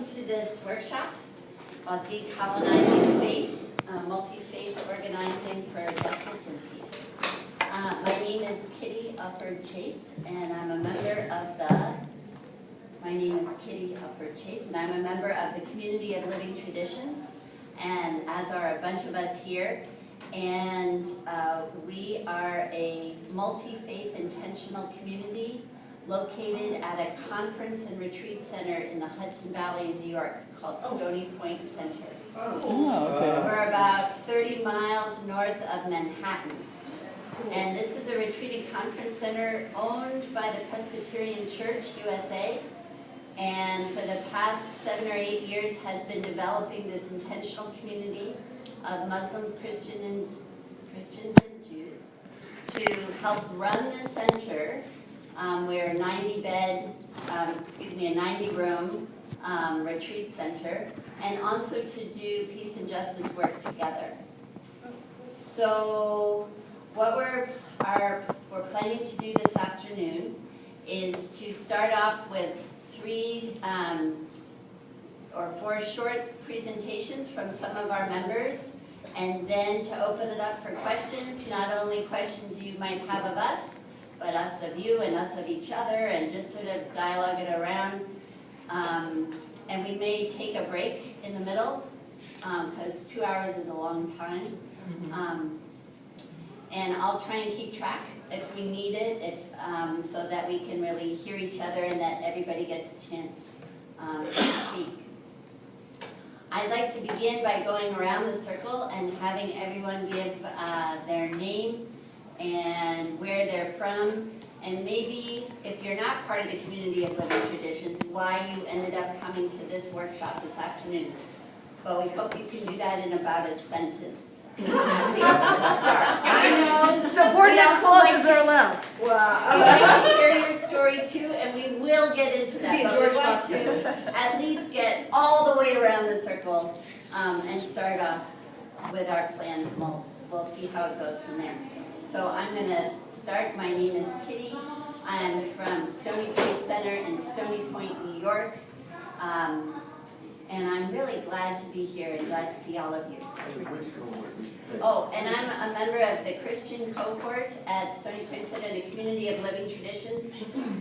to this workshop on Decolonizing Faith, multi-faith organizing for justice and peace. My name is Kitty Ufford-Chase, and I'm a member of the Community of Living Traditions, and as are a bunch of us here. And we are a multi-faith intentional community located at a conference and retreat center in the Hudson Valley of New York called Stony Point Center. Oh, okay. We're about 30 miles north of Manhattan. And this is a retreat and conference center owned by the Presbyterian Church USA, and for the past 7 or 8 years has been developing this intentional community of Muslims, Christians and Jews to help run the center. We're a 90-room retreat center, and also to do peace and justice work together. So what we're planning to do this afternoon is to start off with 3 or 4 short presentations from some of our members, and then to open it up for questions, not only questions you might have of us, but us of you and us of each other, and just sort of dialogue it around. And we may take a break in the middle, because 2 hours is a long time. And I'll try and keep track if we need it, so that we can really hear each other and that everybody gets a chance to speak. I'd like to begin by going around the circle and having everyone give their name and where they're from, and maybe, if you're not part of the Community of Living Traditions, why you ended up coming to this workshop this afternoon. But we hope you can do that in about a sentence. At least to start. I know. Supportive clauses are allowed. Wow. We'd like to hear your story too, and we will get into that. But we want to at least get all the way around the circle and start off with our plans, and we'll see how it goes from there. So I'm going to start. My name is Kitty. I'm from Stony Point Center in Stony Point, New York. And I'm really glad to be here and glad to see all of you. Which cohort, we should say? Oh, and I'm a member of the Christian cohort at Stony Point Center, the Community of Living Traditions.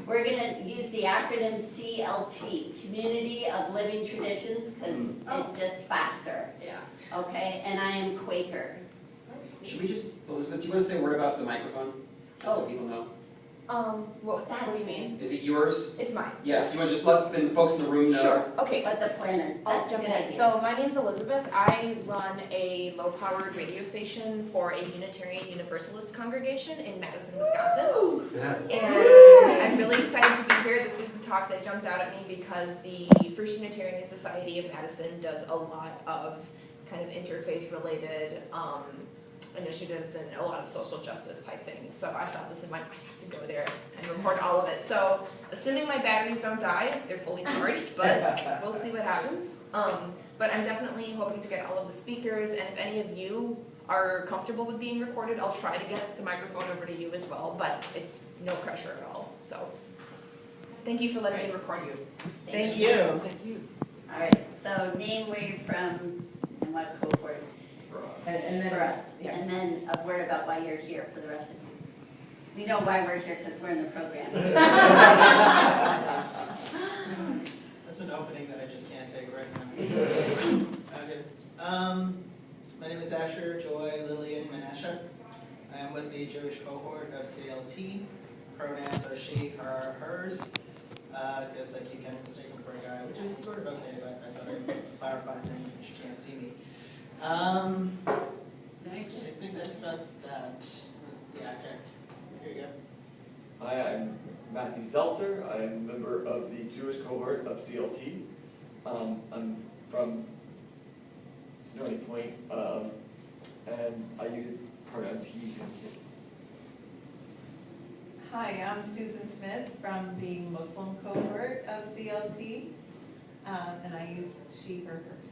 We're going to use the acronym CLT, Community of Living Traditions, because it's just faster. Yeah. Okay, and I am Quaker. Should we just, Elizabeth, do you want to say a word about the microphone? Just so people know. What do you mean? Is it yours? It's mine. Yes, you want to just let the folks in the room know? Sure, okay. What the plan is. That's a good idea. So my name's Elizabeth. I run a low-powered radio station for a Unitarian Universalist congregation in Madison, Wisconsin. And I'm really excited to be here. This was the talk that jumped out at me because the First Unitarian Society of Madison does a lot of kind of interfaith-related initiatives and a lot of social justice type things. So I saw this and went, I have to go there and record all of it. So assuming my batteries don't die, they're fully charged, but we'll see what happens. But I'm definitely hoping to get all of the speakers, and if any of you are comfortable with being recorded, I'll try to get the microphone over to you as well, but it's no pressure at all. So thank you for letting me record you. Thank you. Thank you. All right, so name, where you're from, and what cohort. And then for us, yeah. And then a word about why you're here for the rest of you. We know why we're here because we're in the program. That's an opening that I just can't take right now. Okay. My name is Asher Joy Lillian Menashe. I am with the Jewish cohort of CLT. Pronouns are she, her, hers, because I keep getting mistaken for a guy, which is sort of okay, but I thought I'd clarify things since you can't see me. I think that's about that. Yeah, okay. Here you go. Hi, I'm Matthew Seltzer. I'm a member of the Jewish cohort of CLT. I'm from Stony Point, and I use pronouns he, him, his. Hi, I'm Susan Smith from the Muslim cohort of CLT, and I use she, her, hers.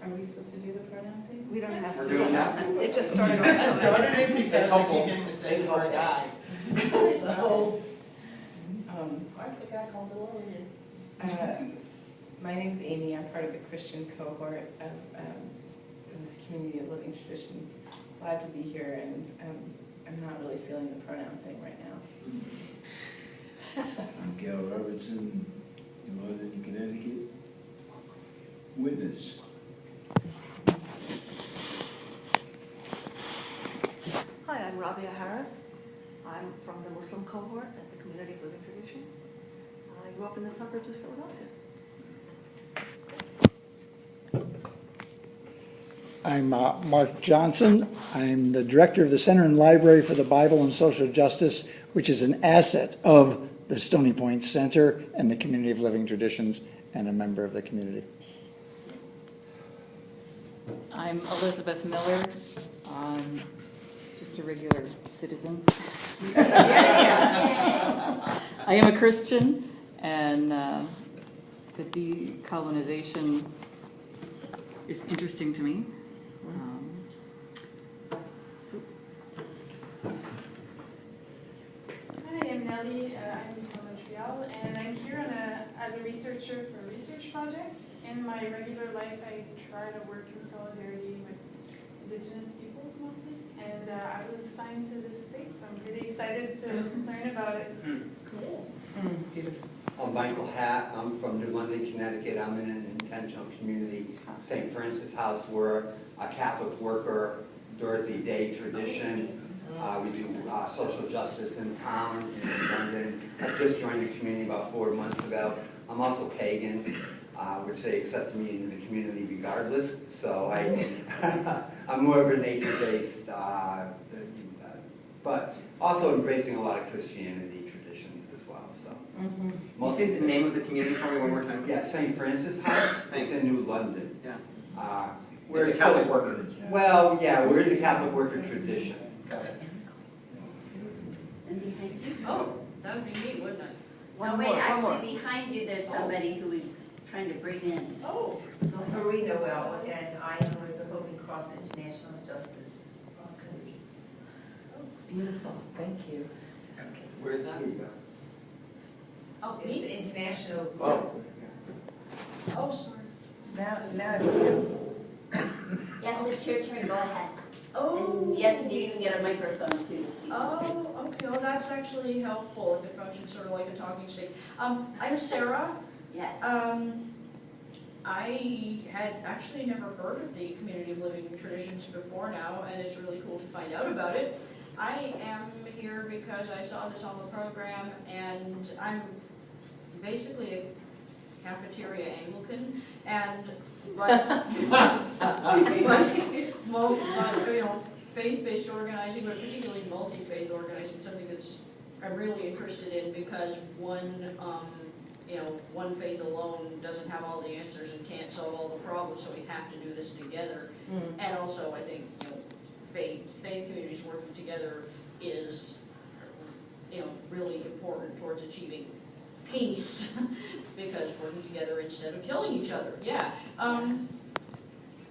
Are we supposed to do the pronoun thing? We don't have to. We're doing that. It just started I started it because I helpful. keep getting mistakes for a guy. So, why is the guy called Decolonizing? My name's Amy. I'm part of the Christian cohort of this community of living traditions. Glad to be here, and I'm not really feeling the pronoun thing right now. I'm Gail Robertson, Northern Connecticut. Witness. Hi, I'm Rabia Harris. I'm from the Muslim cohort at the Community of Living Traditions. I grew up in the suburbs of Philadelphia. I'm Mark Johnson. I'm the director of the Center and Library for the Bible and Social Justice, which is an asset of the Stony Point Center and the Community of Living Traditions, and a member of the community. I'm Elizabeth Miller, just a regular citizen. I am a Christian, and the decolonization is interesting to me. Hi, I'm Nellie. I'm from Montreal, and I'm here as a researcher for a research project. In my regular life, I try to work in solidarity with Indigenous peoples mostly, and I was assigned to this space, so I'm really excited to learn about it. Cool. Beautiful. I'm Michael Hatt. I'm from New London, Connecticut. I'm in an intentional community, St. Francis House. We're a Catholic worker, Dorothy Day tradition. We do social justice in town in London. I just joined the community about 4 months ago. I'm also pagan, which they accept me into the community regardless. So I'm more of a nature-based, but also embracing a lot of Christianity traditions as well. So. You say the name of the community for me one more time? Yeah, St. Francis House. Thanks. It's in New London. Yeah. We're It's a Catholic worker. Well, yeah, we're in the Catholic worker tradition. And behind you? Oh, that would be me, wouldn't it? No, wait, actually behind you, there's somebody who we're trying to bring in. Oh. Marie Noel, and I am with the Holy Cross International Justice Committee. Beautiful. Thank you. Where's that? Oh, it's international. Oh. Oh, sorry. Now it's you. Yes, it's your turn, go ahead. Oh. And yes, you even get a microphone too to speak into. Oh, okay, well, that's actually helpful, if it functions sort of like a talking stick. I'm Sarah. Yes. I had actually never heard of the Community of Living Traditions before now, and it's really cool to find out about it. I am here because I saw this on the program, and I'm basically a cafeteria Anglican, and faith-based organizing, but particularly multi-faith organizing, something that's I'm really interested in because one faith alone doesn't have all the answers and can't solve all the problems, so we have to do this together. And also, I think faith communities working together is really important towards achieving peace because working together instead of killing each other. Yeah.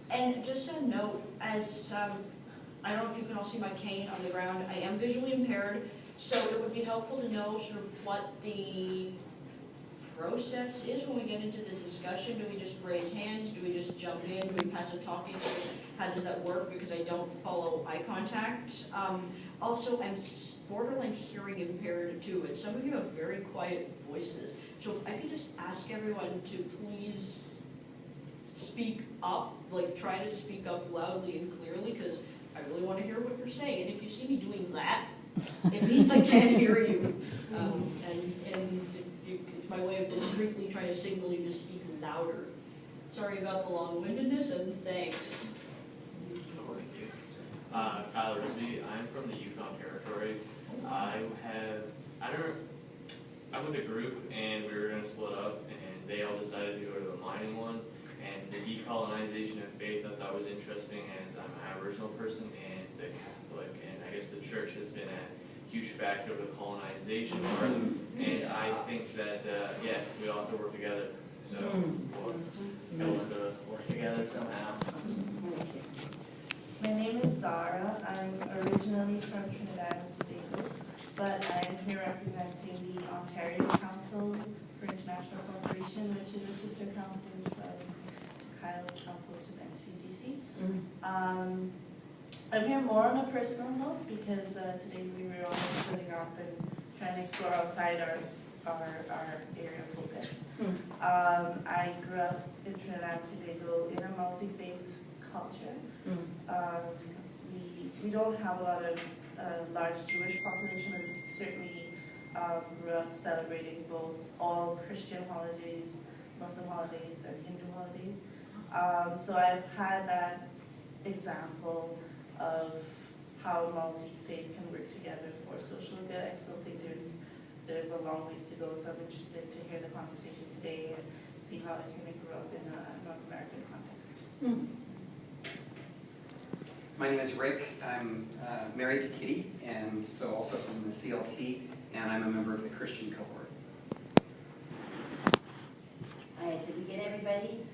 And just a note, as I don't know if you can all see my cane on the ground, I am visually impaired, so it would be helpful to know sort of what the process is when we get into the discussion. Do we just raise hands? Do we just jump in? Do we pass a talking stick? How does that work? Because I don't follow eye contact. Also, I'm borderline hearing impaired too, and some of you have very quiet voices. So if I could just ask everyone to please speak up, try to speak up loudly and clearly, because I really want to hear what you're saying. And if you see me doing that, it means I can't hear you. And it's my way of discreetly trying to signal you to speak louder. Sorry about the long-windedness, and thanks. Kyle Risby. I'm from the Yukon Territory. I'm with a group, and we were going to split up, and they all decided to go to the mining one. And the decolonization of faith I thought was interesting, as I'm an Aboriginal person and the Catholic, and I guess the church has been a huge factor of the colonization part. And I think that we all have to work together. So we'll have to work together somehow. My name is Zara. I'm originally from Trinidad and Tobago, but I'm here representing the Ontario Council for International Cooperation, I'm here more on a personal note because today we were all splitting up and trying to explore outside our area of focus. I grew up in Trinidad and Tobago in a multi-faith culture. We don't have a lot of large Jewish population, but we certainly grew up celebrating both all Christian holidays, Muslim holidays, and Hindu holidays. So I've had that example of how multi-faith can work together for social good. I still think there's a long ways to go, so I'm interested to hear the conversation today and see how it can grow up in a North American context. My name is Rick. I'm married to Kitty, and so also from the CLT, and I'm a member of the Christian cohort. All right, did we get everybody?